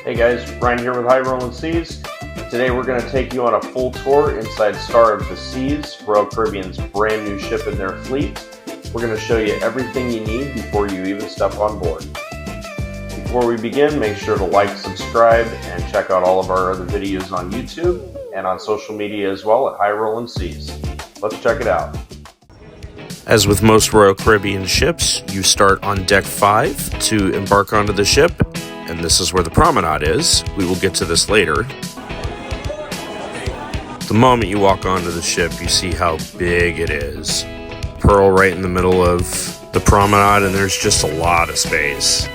Hey guys, Ryan here with HighRollinSeas. Today we're going to take you on a full tour inside Star of the Seas, Royal Caribbean's brand new ship in their fleet. We're going to show you everything you need before you even step on board. Before we begin, make sure to like, subscribe, and check out all of our other videos on YouTube and on social media as well at HighRollinSeas. Let's check it out. As with most Royal Caribbean ships, you start on deck 5 to embark onto the ship, and this is where the promenade is. We will get to this later. The moment you walk onto the ship, you see how big it is. Pearl right in the middle of the promenade, and there's just a lot of space.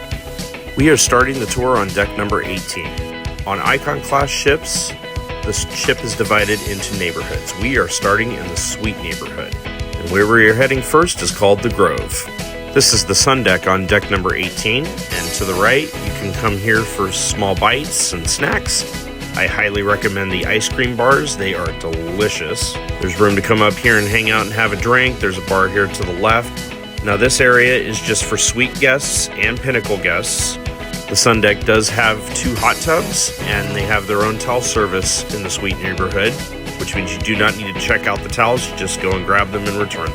We are starting the tour on deck number 18. On Icon class ships, the ship is divided into neighborhoods. We are starting in the suite neighborhood. And where we are heading first is called the Grove. This is the sun deck on deck number 18, and to the right, you can come here for small bites and snacks. I highly recommend the ice cream bars. They are delicious. There's room to come up here and hang out and have a drink. There's a bar here to the left. Now this area is just for suite guests and pinnacle guests. The sun deck does have 2 hot tubs, and they have their own towel service in the suite neighborhood, which means you do not need to check out the towels. You just go and grab them and return.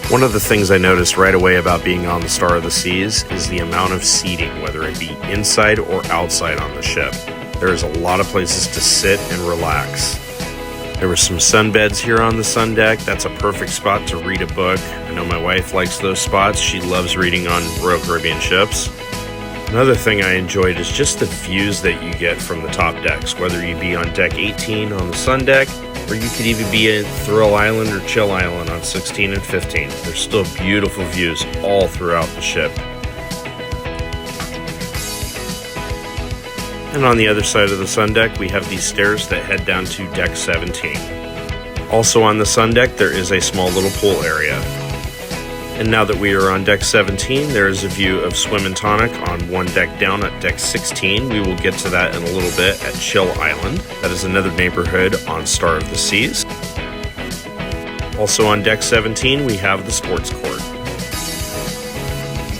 One of the things I noticed right away about being on the Star of the Seas is the amount of seating, whether it be inside or outside on the ship. There is a lot of places to sit and relax. There were some sunbeds here on the sun deck. That's a perfect spot to read a book. I know my wife likes those spots. She loves reading on Royal Caribbean ships. Another thing I enjoyed is just the views that you get from the top decks, whether you be on deck 18 on the sun deck, or you could even be in Thrill Island or Chill Island on 16 and 15. There's still beautiful views all throughout the ship. And on the other side of the sun deck, we have these stairs that head down to deck 17. Also on the sun deck, there is a small little pool area. And now that we are on deck 17, there is a view of Swim and Tonic on one deck down at deck 16. We will get to that in a little bit at Chill Island. That is another neighborhood on Star of the Seas. Also on deck 17, we have the sports court.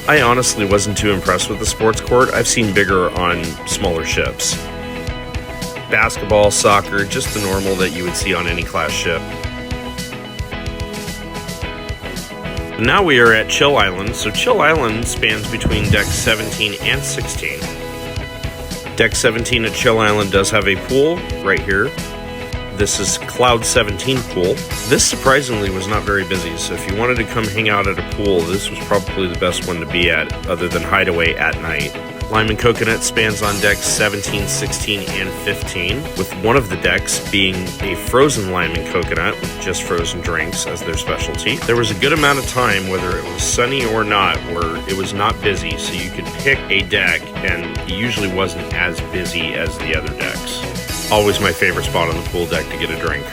I honestly wasn't too impressed with the sports court. I've seen bigger on smaller ships. Basketball, soccer, just the normal that you would see on any class ship. Now we are at Chill Island. So Chill Island spans between deck 17 and 16. Deck 17 at Chill Island does have a pool right here. This is Cloud 17 pool. This surprisingly was not very busy, so if you wanted to come hang out at a pool, this was probably the best one to be at, other than Hideaway at night. Lime and Coconut spans on decks 17, 16, and 15, with one of the decks being a frozen lime and coconut with just frozen drinks as their specialty. There was a good amount of time, whether it was sunny or not, where it was not busy, so you could pick a deck, and it usually wasn't as busy as the other decks. Always my favorite spot on the pool deck to get a drink.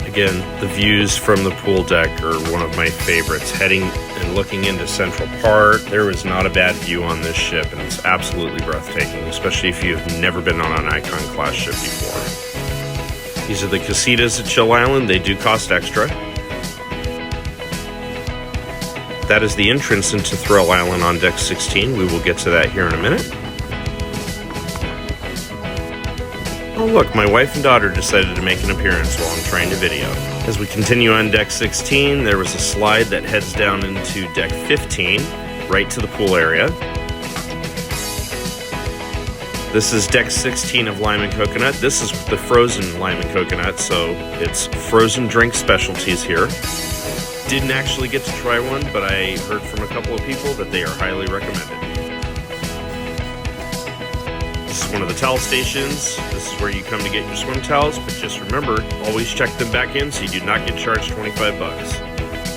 Again, the views from the pool deck are one of my favorites. Heading and looking into Central Park, there is not a bad view on this ship, and it's absolutely breathtaking, especially if you've never been on an Icon class ship before. These are the casitas at Chill Island. They do cost extra. That is the entrance into Thrill Island on deck 16. We will get to that here in a minute. Oh look, my wife and daughter decided to make an appearance while I'm trying to video. As we continue on deck 16, there was a slide that heads down into deck 15, right to the pool area. This is deck 16 of Lime and Coconut. This is the frozen Lime and Coconut, so it's frozen drink specialties here. Didn't actually get to try one, but I heard from a couple of people that they are highly recommended. This is one of the towel stations. This is where you come to get your swim towels, but just remember, always check them back in so you do not get charged 25 bucks.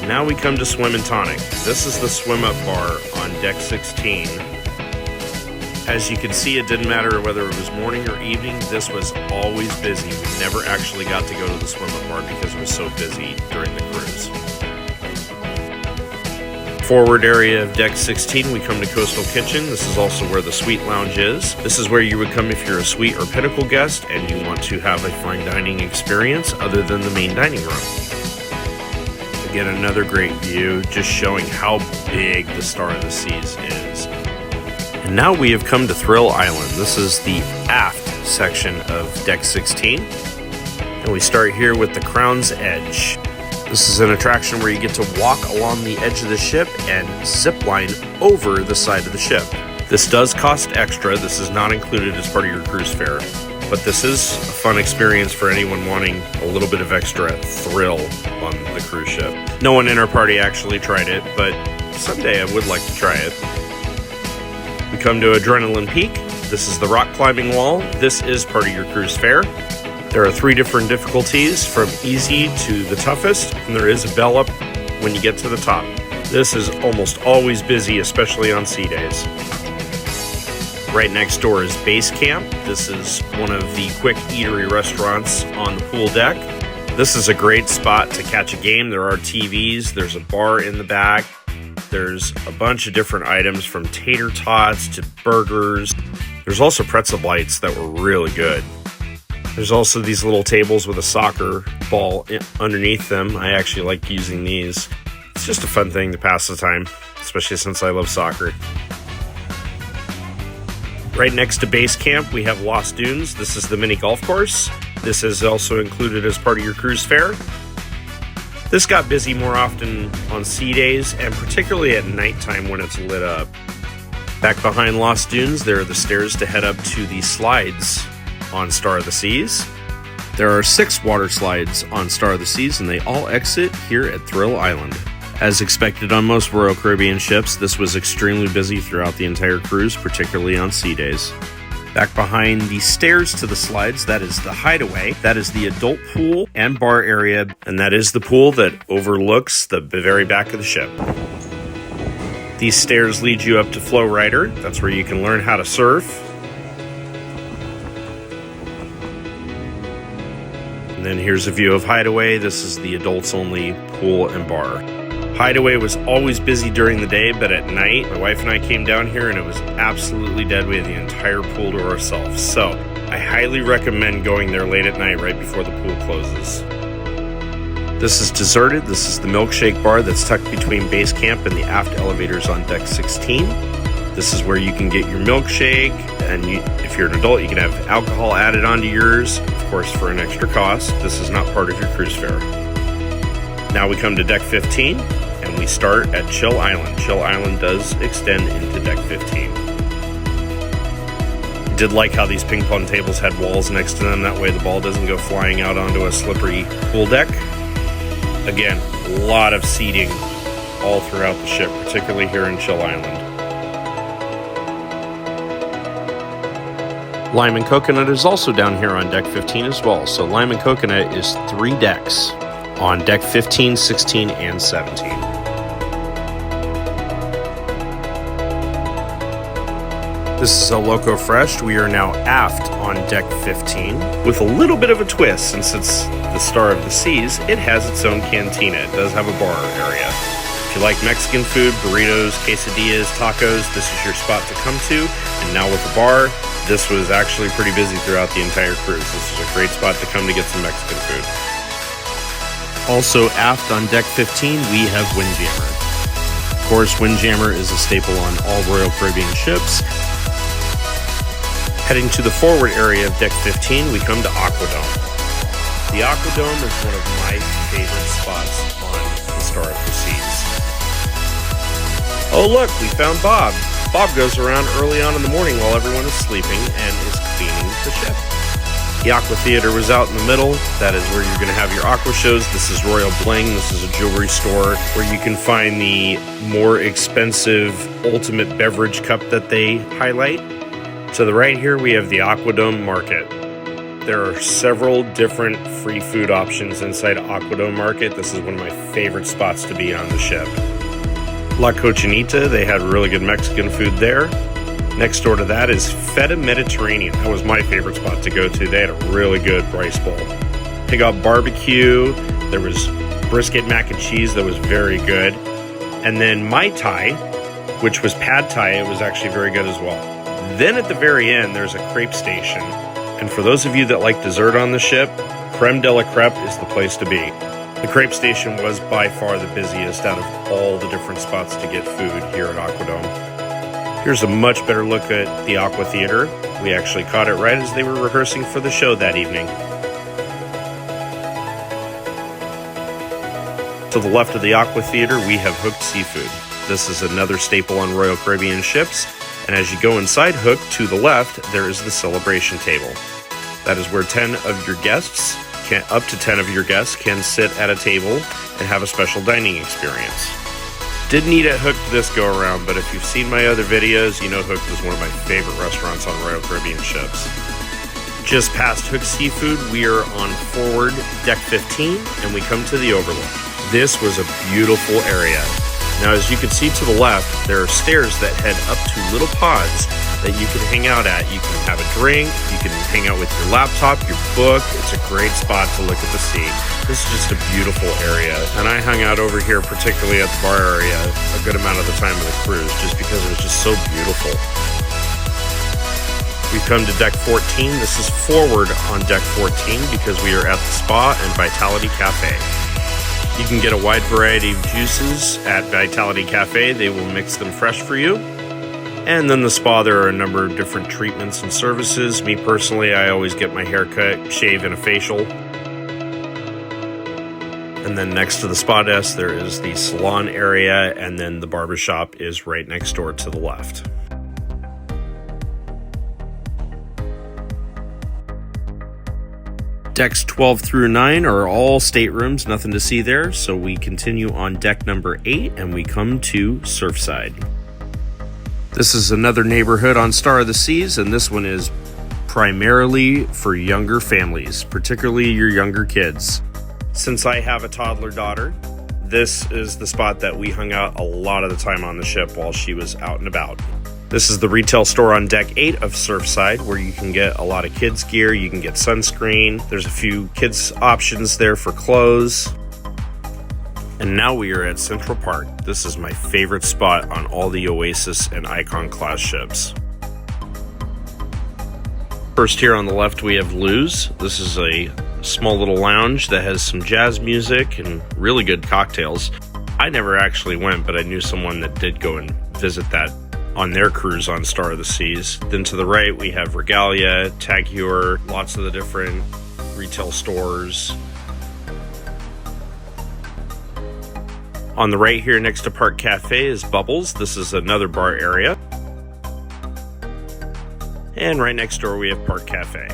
Now we come to Swim and Tonic. This is the swim up bar on deck 16. As you can see, it didn't matter whether it was morning or evening, this was always busy. We never actually got to go to the swim up bar because it was so busy during the cruise. Forward area of deck 16, we come to Coastal Kitchen. This is also where the suite lounge is. This is where you would come if you're a suite or pinnacle guest and you want to have a fine dining experience other than the main dining room. Again, another great view, just showing how big the Star of the Seas is. And now we have come to Thrill Island. This is the aft section of Deck 16. And we start here with the Crown's Edge. This is an attraction where you get to walk along the edge of the ship and zip line over the side of the ship. This does cost extra. This is not included as part of your cruise fare. But this is a fun experience for anyone wanting a little bit of extra thrill on the cruise ship. No one in our party actually tried it, but someday I would like to try it. We come to Adrenaline Peak. This is the rock climbing wall. This is part of your cruise fare. There are 3 different difficulties, from easy to the toughest, and there is a bell up when you get to the top. This is almost always busy, especially on sea days. Right next door is Base Camp. This is one of the quick eatery restaurants on the pool deck. This is a great spot to catch a game. There are TVs, there's a bar in the back. There's a bunch of different items from tater tots to burgers. There's also pretzel bites that were really good. There's also these little tables with a soccer ball underneath them. I actually like using these. It's just a fun thing to pass the time, especially since I love soccer. Right next to Base Camp, we have Lost Dunes. This is the mini golf course. This is also included as part of your cruise fare. This got busy more often on sea days, and particularly at nighttime when it's lit up. Back behind Lost Dunes, there are the stairs to head up to the slides on Star of the Seas. There are 6 water slides on Star of the Seas, and they all exit here at Thrill Island. As expected on most Royal Caribbean ships, this was extremely busy throughout the entire cruise, particularly on sea days. Back behind the stairs to the slides, that is the Hideaway. That is the adult pool and bar area, and that is the pool that overlooks the very back of the ship. These stairs lead you up to Flow Rider. That's where you can learn how to surf. And then here's a view of Hideaway. This is the adults only pool and bar. Hideaway was always busy during the day, but at night, my wife and I came down here and it was absolutely dead. We had the entire pool to ourselves. So I highly recommend going there late at night right before the pool closes. This is deserted. This is the milkshake bar that's tucked between Base Camp and the aft elevators on Deck 16. This is where you can get your milkshake, and if you're an adult, you can have alcohol added onto yours, of course, for an extra cost. This is not part of your cruise fare. Now we come to Deck 15, and we start at Chill Island. Chill Island does extend into Deck 15. I did like how these ping pong tables had walls next to them. That way the ball doesn't go flying out onto a slippery pool deck. Again, a lot of seating all throughout the ship, particularly here in Chill Island. Lime and Coconut is also down here on Deck 15 as well. So Lime and Coconut is 3 decks on Deck 15, 16, and 17. This is a Loco Fresh. We are now aft on Deck 15 with a little bit of a twist. Since it's the Star of the Seas, it has its own cantina. It does have a bar area. If you like Mexican food, burritos, quesadillas, tacos, this is your spot to come to. And now with the bar, this was actually pretty busy throughout the entire cruise. This is a great spot to come to get some Mexican food. Also aft on Deck 15, we have Windjammer. Of course, Windjammer is a staple on all Royal Caribbean ships. Heading to the forward area of Deck 15, we come to Aquadome. The Aquadome is one of my favorite spots on the Star of the Seas. Oh look, we found Bob. Bob goes around early on in the morning while everyone is sleeping and is cleaning the ship. The Aqua Theater was out in the middle. That is where you're going to have your aqua shows. This is Royal Bling. This is a jewelry store where you can find the more expensive ultimate beverage cup that they highlight. To the right here, we have the Aquadome Market. There are several different free food options inside Aquadome Market. This is one of my favorite spots to be on the ship. La Cochinita, they had really good Mexican food there. Next door to that is Feta Mediterranean. That was my favorite spot to go to. They had a really good rice bowl. They got barbecue. There was brisket mac and cheese that was very good. And then Mai Tai, which was pad thai, it was actually very good as well. Then at the very end, there's a crepe station. And for those of you that like dessert on the ship, Creme de la Crepe is the place to be. The crepe station was by far the busiest out of all the different spots to get food here at Aquadome. Here's a much better look at the Aqua Theater. We actually caught it right as they were rehearsing for the show that evening. To the left of the Aqua Theater, we have Hooked Seafood. This is another staple on Royal Caribbean ships, and as you go inside Hooked, to the left, there is the celebration table. That is where up to 10 of your guests can sit at a table and have a special dining experience. Didn't eat at Hooked this go around, but if you've seen my other videos, you know Hooked is one of my favorite restaurants on Royal Caribbean ships. Just past Hooked Seafood, we are on forward deck 15, and we come to the overlook. This was a beautiful area. Now, as you can see to the left, there are stairs that head up to little pods that you can hang out at. You can have a drink, you can hang out with your laptop, your book. It's a great spot to look at the sea. This is just a beautiful area, and I hung out over here, particularly at the bar area, a good amount of the time of the cruise, just because it was just so beautiful. We've come to deck 14. This is forward on deck 14 because we are at the Spa and Vitality Cafe. You can get a wide variety of juices at Vitality Cafe. They will mix them fresh for you. And then the spa, there are a number of different treatments and services. Me personally, I always get my hair cut, shave, and a facial. And then next to the spa desk, there is the salon area, and then the barbershop is right next door to the left. Decks 12 through 9 are all staterooms, nothing to see there, so we continue on deck number 8 and we come to Surfside. This is another neighborhood on Star of the Seas, and this one is primarily for younger families, particularly your younger kids. Since I have a toddler daughter, this is the spot that we hung out a lot of the time on the ship while she was out and about. This is the retail store on deck 8 of Surfside, where you can get a lot of kids gear, you can get sunscreen, there's a few kids options there for clothes. And now we are at Central Park. This is my favorite spot on all the Oasis and Icon class ships. First here on the left we have Lou's. This is a small little lounge that has some jazz music and really good cocktails. I never actually went, but I knew someone that did go and visit that on their cruise on Star of the Seas. Then to the right we have Regalia, Tagur, lots of the different retail stores. On the right here next to Park Cafe is Bubbles. This is another bar area. And right next door we have Park Cafe.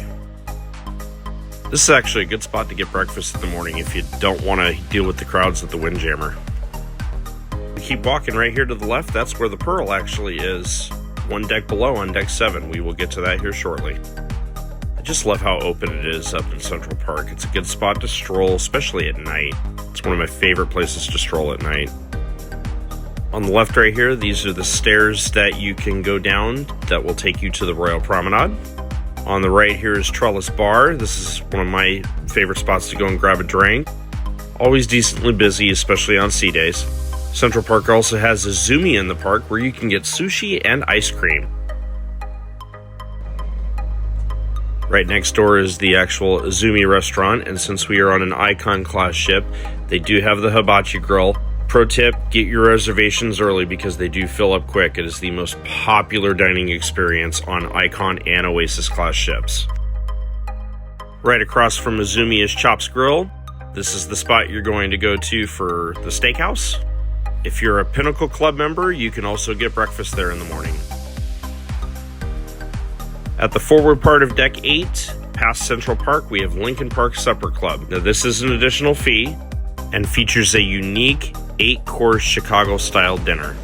This is actually a good spot to get breakfast in the morning if you don't want to deal with the crowds at the Windjammer. We keep walking right here to the left. That's where the Pearl actually is. One deck below on deck 7. We will get to that here shortly. I just love how open it is up in Central Park. It's a good spot to stroll, especially at night. It's one of my favorite places to stroll at night. On the left right here, these are the stairs that you can go down that will take you to the Royal Promenade. On the right here is Trellis Bar. This is one of my favorite spots to go and grab a drink. Always decently busy, especially on sea days. Central Park also has a Zumi in the park where you can get sushi and ice cream. Right next door is the actual Zumi restaurant, and since we are on an Icon class ship, they do have the hibachi grill. Pro tip, get your reservations early because they do fill up quick. It is the most popular dining experience on Icon and Oasis class ships. Right across from Zumi is Chops Grill. This is the spot you're going to go to for the steakhouse. If you're a Pinnacle Club member, you can also get breakfast there in the morning. At the forward part of deck 8, past Central Park, we have Lincoln Park Supper Club. Now this is an additional fee and features a unique 8-course Chicago-style dinner.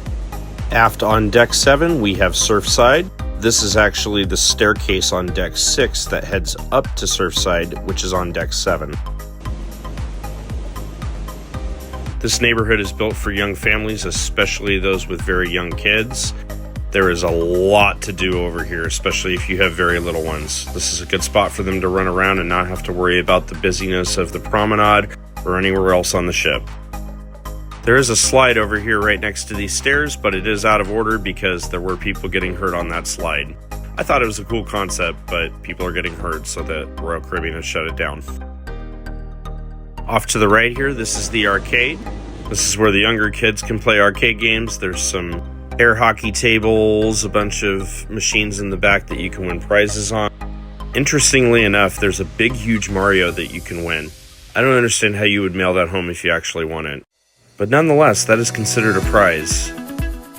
Aft on deck 7, we have Surfside. This is actually the staircase on deck 6 that heads up to Surfside, which is on deck 7. This neighborhood is built for young families, especially those with very young kids. There is a lot to do over here, especially if you have very little ones. This is a good spot for them to run around and not have to worry about the busyness of the promenade or anywhere else on the ship. There is a slide over here right next to these stairs, but it is out of order because there were people getting hurt on that slide. I thought it was a cool concept, but people are getting hurt, so the Royal Caribbean has shut it down. Off to the right here, this is the arcade. This is where the younger kids can play arcade games. There's some Air hockey tables, a bunch of machines in the back that you can win prizes on. Interestingly enough, there's a big, huge Mario that you can win. I don't understand how you would mail that home if you actually won it. But nonetheless, that is considered a prize.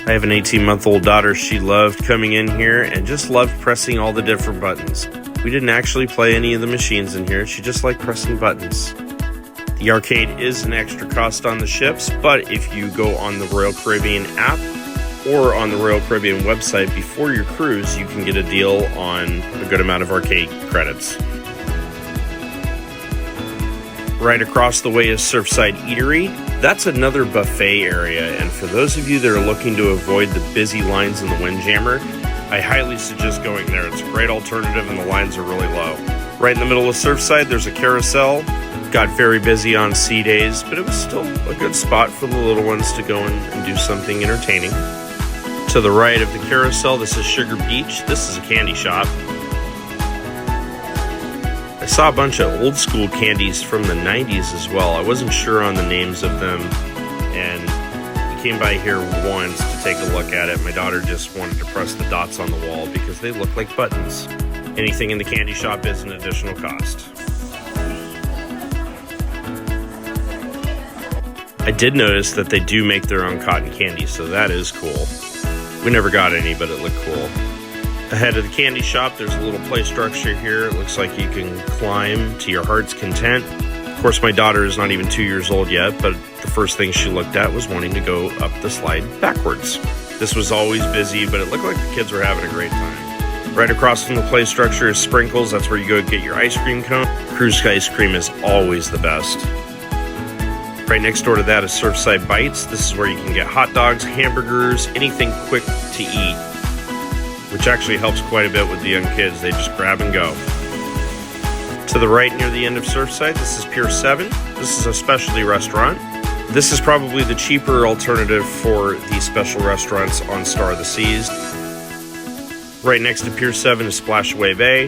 I have an 18-month-old daughter. She loved coming in here and just loved pressing all the different buttons. We didn't actually play any of the machines in here. She just liked pressing buttons. The arcade is an extra cost on the ships, but if you go on the Royal Caribbean app or on the Royal Caribbean website before your cruise, you can get a deal on a good amount of arcade credits. Right across the way is Surfside Eatery. That's another buffet area, and for those of you that are looking to avoid the busy lines in the Windjammer, I highly suggest going there. It's a great alternative and the lines are really low. Right in the middle of Surfside, there's a carousel. Got very busy on sea days, but it was still a good spot for the little ones to go and do something entertaining. To the right of the carousel, this is Sugar Beach. This is a candy shop. I saw a bunch of old school candies from the 90s as well. I wasn't sure on the names of them, and I came by here once to take a look at it. My daughter just wanted to press the dots on the wall because they look like buttons. Anything in the candy shop is an additional cost. I did notice that they do make their own cotton candy, so that is cool. We never got any, but it looked cool. Ahead of the candy shop, there's a little play structure here. It looks like you can climb to your heart's content. Of course, my daughter is not even 2 years old yet, but the first thing she looked at was wanting to go up the slide backwards. This was always busy, but it looked like the kids were having a great time. Right across from the play structure is Sprinkles. That's where you go get your ice cream cone. Cruise ice cream is always the best. Right next door to that is Surfside Bites. This is where you can get hot dogs, hamburgers, anything quick to eat, which actually helps quite a bit with the young kids. They just grab and go. To the right near the end of Surfside, this is Pier 7. This is a specialty restaurant. This is probably the cheaper alternative for the special restaurants on Star of the Seas. Right next to Pier 7 is Splashaway Bay.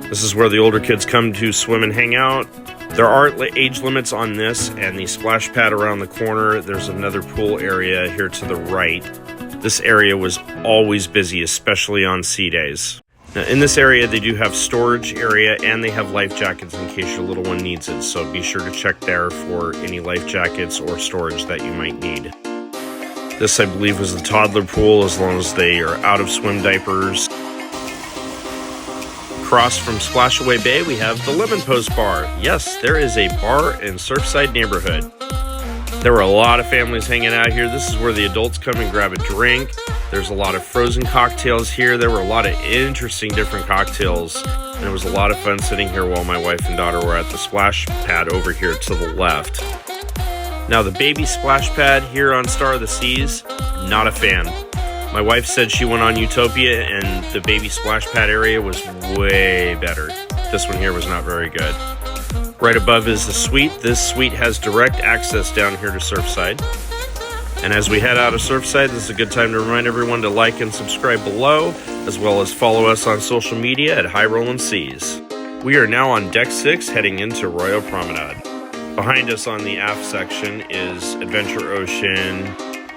This is where the older kids come to swim and hang out. There are age limits on this, and the splash pad around the corner, there's another pool area here to the right. This area was always busy, especially on sea days. Now, in this area, they do have storage area, and they have life jackets in case your little one needs it, so be sure to check there for any life jackets or storage that you might need. This, I believe, was the toddler pool, as long as they are out of swim diapers. Across from Splashaway Bay, we have the Lemon Post Bar. Yes, there is a bar in Surfside neighborhood. There were a lot of families hanging out here. This is where the adults come and grab a drink. There's a lot of frozen cocktails here. There were a lot of interesting different cocktails. And it was a lot of fun sitting here while my wife and daughter were at the splash pad over here to the left. Now, the baby splash pad here on Star of the Seas, not a fan. My wife said she went on Utopia and the baby splash pad area was way better. This one here was not very good. Right above is the suite. This suite has direct access down here to Surfside. And as we head out of Surfside, this is a good time to remind everyone to like and subscribe below, as well as follow us on social media at HighRollinSeas. We are now on Deck 6 heading into Royal Promenade. Behind us on the aft section is Adventure Ocean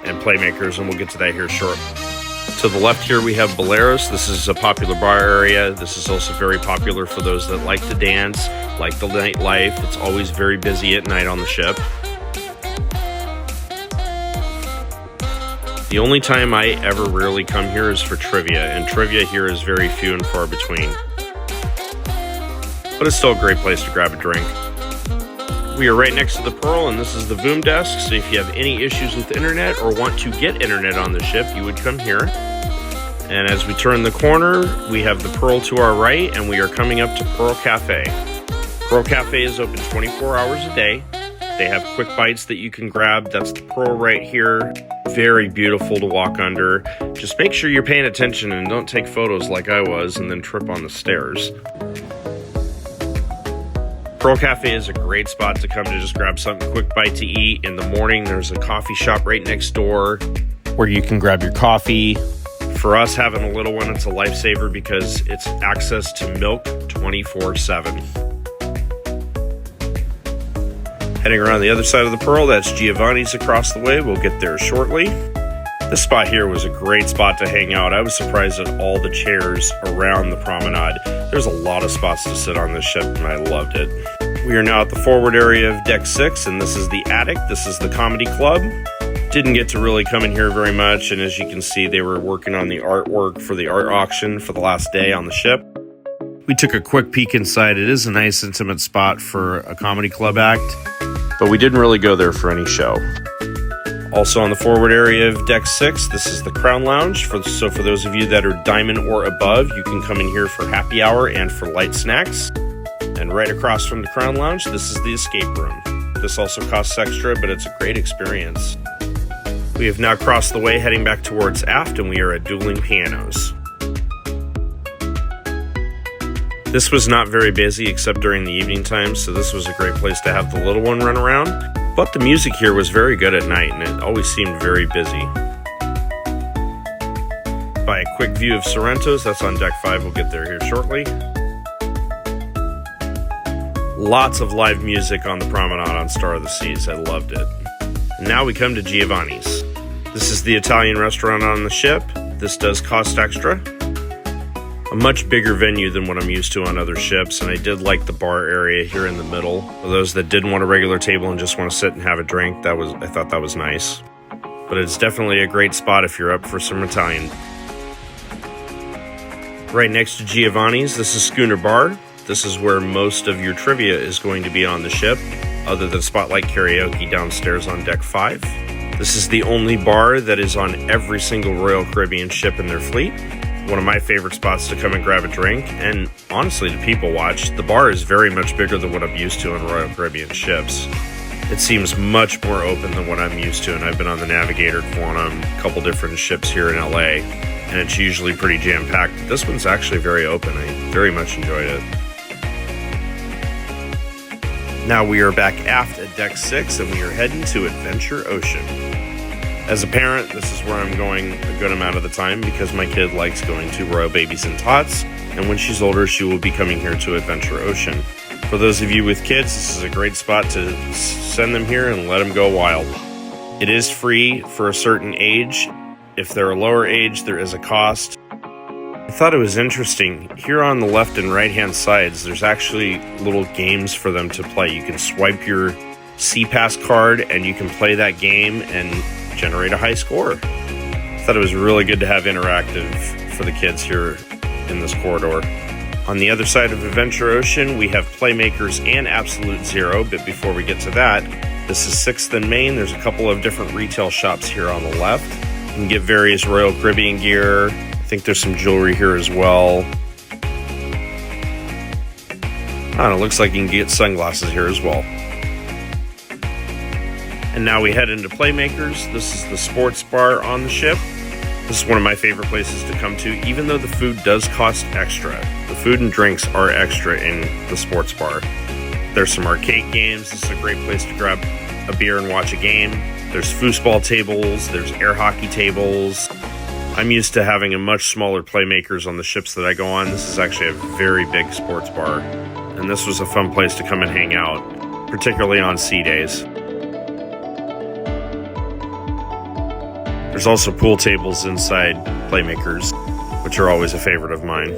and Playmakers, and we'll get to that here shortly. To the left here we have Boleros. This is a popular bar area. This is also very popular for those that like to dance, like the nightlife. It's always very busy at night on the ship. The only time I ever rarely come here is for trivia, and trivia here is very few and far between. But it's still a great place to grab a drink. We are right next to the Pearl, and this is the Voom desk, so if you have any issues with the internet or want to get internet on the ship, you would come here. And as we turn the corner, we have the Pearl to our right, and we are coming up to Pearl Cafe. Pearl Cafe is open 24 hours a day. They have quick bites that you can grab. That's the Pearl right here. Very beautiful to walk under. Just make sure you're paying attention and don't take photos like I was and then trip on the stairs. Pearl Cafe is a great spot to come to just grab something quick bite to eat. In the morning, there's a coffee shop right next door where you can grab your coffee. For us, having a little one, it's a lifesaver because it's access to milk 24/7. Heading around the other side of the Pearl, that's Giovanni's across the way. We'll get there shortly. This spot here was a great spot to hang out. I was surprised at all the chairs around the promenade. There's a lot of spots to sit on this ship, and I loved it. We are now at the forward area of Deck 6, and this is the attic. This is the comedy club. Didn't get to really come in here very much, and as you can see, they were working on the artwork for the art auction for the last day on the ship. We took a quick peek inside. It is a nice, intimate spot for a comedy club act, but we didn't really go there for any show. Also on the forward area of Deck 6, this is the Crown Lounge. So for those of you that are diamond or above, you can come in here for happy hour and for light snacks. And right across from the Crown Lounge, this is the escape room. This also costs extra, but it's a great experience. We have now crossed the way heading back towards aft, and we are at Dueling Pianos. This was not very busy except during the evening time, so this was a great place to have the little one run around. But the music here was very good at night, and it always seemed very busy. By a quick view of Sorrento's, that's on Deck 5, we'll get there here shortly. Lots of live music on the promenade on Star of the Seas, I loved it. And now we come to Giovanni's. This is the Italian restaurant on the ship. This does cost extra. A much bigger venue than what I'm used to on other ships, and I did like the bar area here in the middle. For those that didn't want a regular table and just want to sit and have a drink, I thought that was nice. But it's definitely a great spot if you're up for some Italian. Right next to Giovanni's, this is Schooner Bar. This is where most of your trivia is going to be on the ship, other than Spotlight Karaoke downstairs on Deck 5. This is the only bar that is on every single Royal Caribbean ship in their fleet. One of my favorite spots to come and grab a drink, and honestly to people watch. The bar is very much bigger than what I'm used to on Royal Caribbean ships. It seems much more open than what I'm used to, and I've been on the Navigator Quantum, a couple different ships here in LA, and it's usually pretty jam-packed. This one's actually very open. I very much enjoyed it. Now we are back aft at Deck 6, and we are heading to Adventure Ocean. As a parent, this is where I'm going a good amount of the time because my kid likes going to Royal Babies and Tots, and when she's older, she will be coming here to Adventure Ocean. For those of you with kids, this is a great spot to send them here and let them go wild. It is free for a certain age. If they're a lower age, there is a cost. I thought it was interesting. Here on the left and right-hand sides, there's actually little games for them to play. You can swipe your SeaPass card, and you can play that game and generate a high score. I thought it was really good to have interactive for the kids here in this corridor. On the other side of Adventure Ocean, we have Playmakers and Absolute Zero, but before we get to that, this is 6th and Main. There's a couple of different retail shops here on the left. You can get various Royal Caribbean gear. I think there's some jewelry here as well. It looks like you can get sunglasses here as well. And now we head into Playmakers. This is the sports bar on the ship. This is one of my favorite places to come to, even though the food does cost extra. The food and drinks are extra in the sports bar. There's some arcade games. This is a great place to grab a beer and watch a game. There's foosball tables. There's air hockey tables. I'm used to having a much smaller Playmakers on the ships that I go on. This is actually a very big sports bar. And this was a fun place to come and hang out, particularly on sea days. There's also pool tables inside Playmakers, which are always a favorite of mine.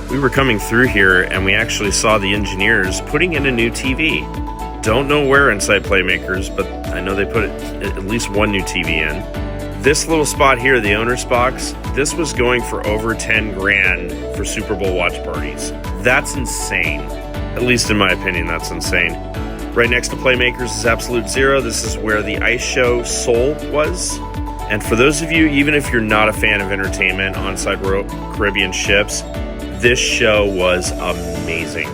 We were coming through here and we actually saw the engineers putting in a new TV. Don't know where inside Playmakers, but I know they put at least one new TV in. This little spot here, the owner's box, this was going for over 10 grand for Super Bowl watch parties. That's insane. At least in my opinion, that's insane. Right next to Playmakers is Absolute Zero. This is where the ice show Soul was. And for those of you, even if you're not a fan of entertainment on Royal Caribbean ships, this show was amazing.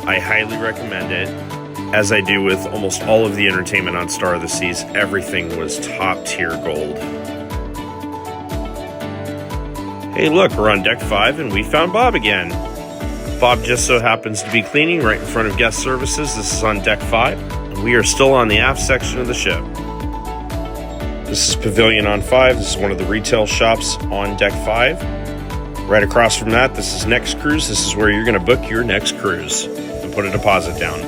I highly recommend it. As I do with almost all of the entertainment on Star of the Seas, everything was top tier gold. Hey look, we're on Deck 5 and we found Bob again. Bob just so happens to be cleaning right in front of guest services. This is on Deck 5, and we are still on the aft section of the ship. This is Pavilion on 5. This is one of the retail shops on Deck 5. Right across from that, this is Next Cruise. This is where you're going to book your next cruise and put a deposit down.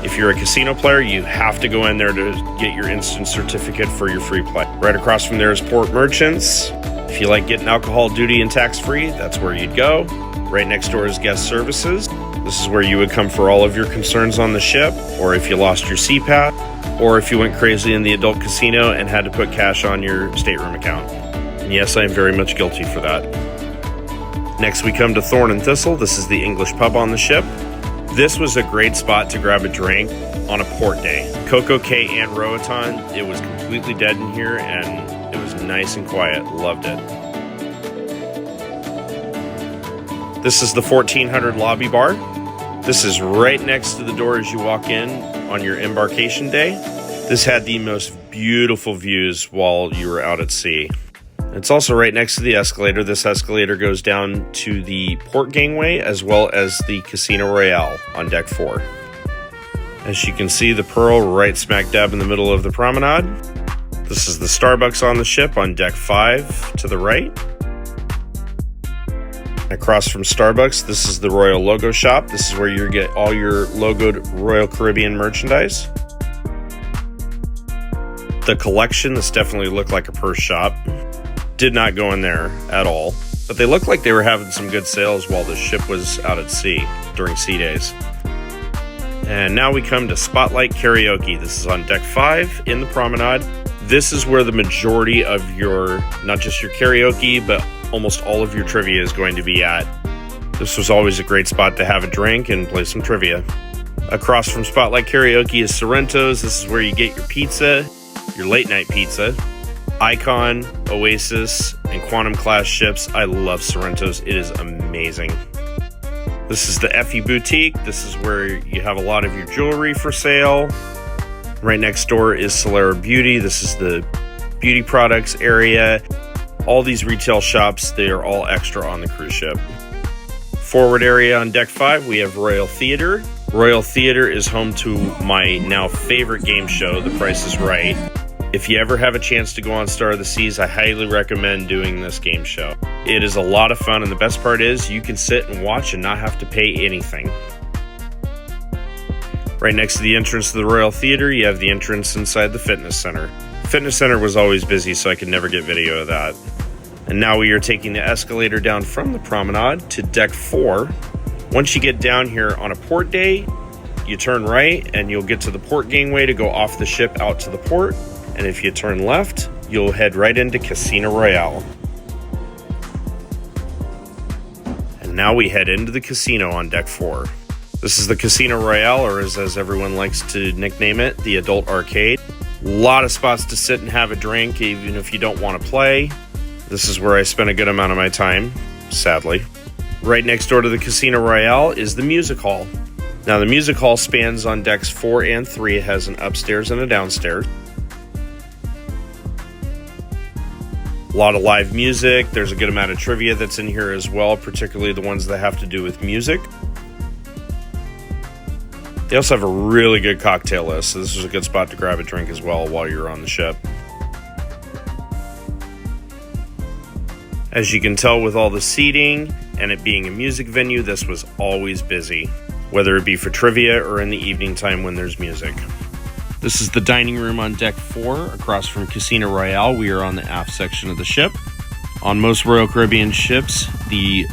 If you're a casino player, you have to go in there to get your instant certificate for your free play. Right across from there is Port Merchants. If you like getting alcohol duty and tax-free, that's where you'd go. Right next door is Guest Services. This is where you would come for all of your concerns on the ship, or if you lost your CPAT, or if you went crazy in the adult casino and had to put cash on your stateroom account. And yes, I am very much guilty for that. Next we come to Thorn and Thistle. This is the English pub on the ship. This was a great spot to grab a drink on a port day. Coco, Cay, and Roatan, it was completely dead in here and it was nice and quiet. Loved it. This is the 1400 lobby bar. This is right next to the door as you walk in on your embarkation day. This had the most beautiful views while you were out at sea. It's also right next to the escalator. This escalator goes down to the port gangway as well as the Casino Royale on deck 4. As you can see, the Pearl right smack dab in the middle of the promenade. This is the Starbucks on the ship on deck 5 to the right. Across from Starbucks, this is the Royal Logo Shop. This is where you get all your logoed Royal Caribbean merchandise. The collection, this definitely looked like a purse shop. Did not go in there at all, but they looked like they were having some good sales while the ship was out at sea during sea days. And now we come to Spotlight Karaoke. This is on deck 5 in the promenade. This is where the majority of your, not just your karaoke, but almost all of your trivia is going to be at. This was always a great spot to have a drink and play some trivia. Across from Spotlight Karaoke is Sorrento's. This is where you get your pizza, your late night pizza. Icon, Oasis, and Quantum class ships. I love Sorrento's. It is amazing. This is the Effie Boutique. This is where you have a lot of your jewelry for sale. Right next door is Solera Beauty. This is the beauty products area. All these retail shops, they are all extra on the cruise ship. Forward area on deck 5, we have Royal Theater. Royal Theater is home to my now favorite game show, The Price is Right. If you ever have a chance to go on Star of the Seas, I highly recommend doing this game show. It is a lot of fun, and the best part is you can sit and watch and not have to pay anything. Right next to the entrance to the Royal Theater, you have the entrance inside the fitness center. The fitness center was always busy, so I could never get video of that. And now we are taking the escalator down from the promenade to deck 4. Once you get down here on a port day, you turn right and you'll get to the port gangway to go off the ship out to the port. And if you turn left, you'll head right into Casino Royale. And now we head into the casino on deck 4. This is the Casino Royale, or as everyone likes to nickname it, the adult arcade. A lot of spots to sit and have a drink, even if you don't want to play. This is where I spent a good amount of my time, sadly. Right next door to the Casino Royale is the music hall. Now the music hall spans on decks 4 and 3. It has an upstairs and a downstairs. A lot of live music. There's a good amount of trivia that's in here as well, particularly the ones that have to do with music. They also have a really good cocktail list, so this is a good spot to grab a drink as well while you're on the ship. As you can tell with all the seating and it being a music venue, this was always busy, whether it be for trivia or in the evening time when there's music. This is the dining room on deck 4 across from Casino Royale. We are on the aft section of the ship. On most Royal Caribbean ships, the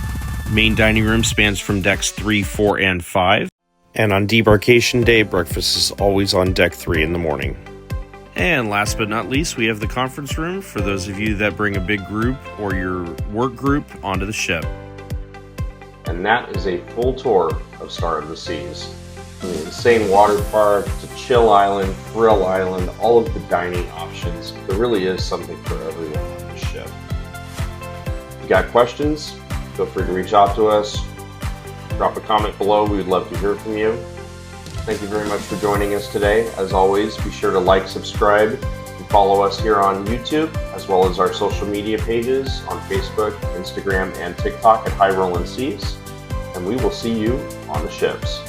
main dining room spans from decks 3, 4, and 5. And on debarkation day, breakfast is always on deck 3 in the morning. And last but not least, we have the conference room for those of you that bring a big group or your work group onto the ship. And that is a full tour of Star of the Seas. From the insane water park to Chill Island, Thrill Island, all of the dining options. There really is something for everyone on the ship. If you got questions, feel free to reach out to us. Drop a comment below. We would love to hear from you. Thank you very much for joining us today. As always, be sure to like, subscribe, and follow us here on YouTube, as well as our social media pages on Facebook, Instagram, and TikTok at HighRollinSeas. And we will see you on the ships.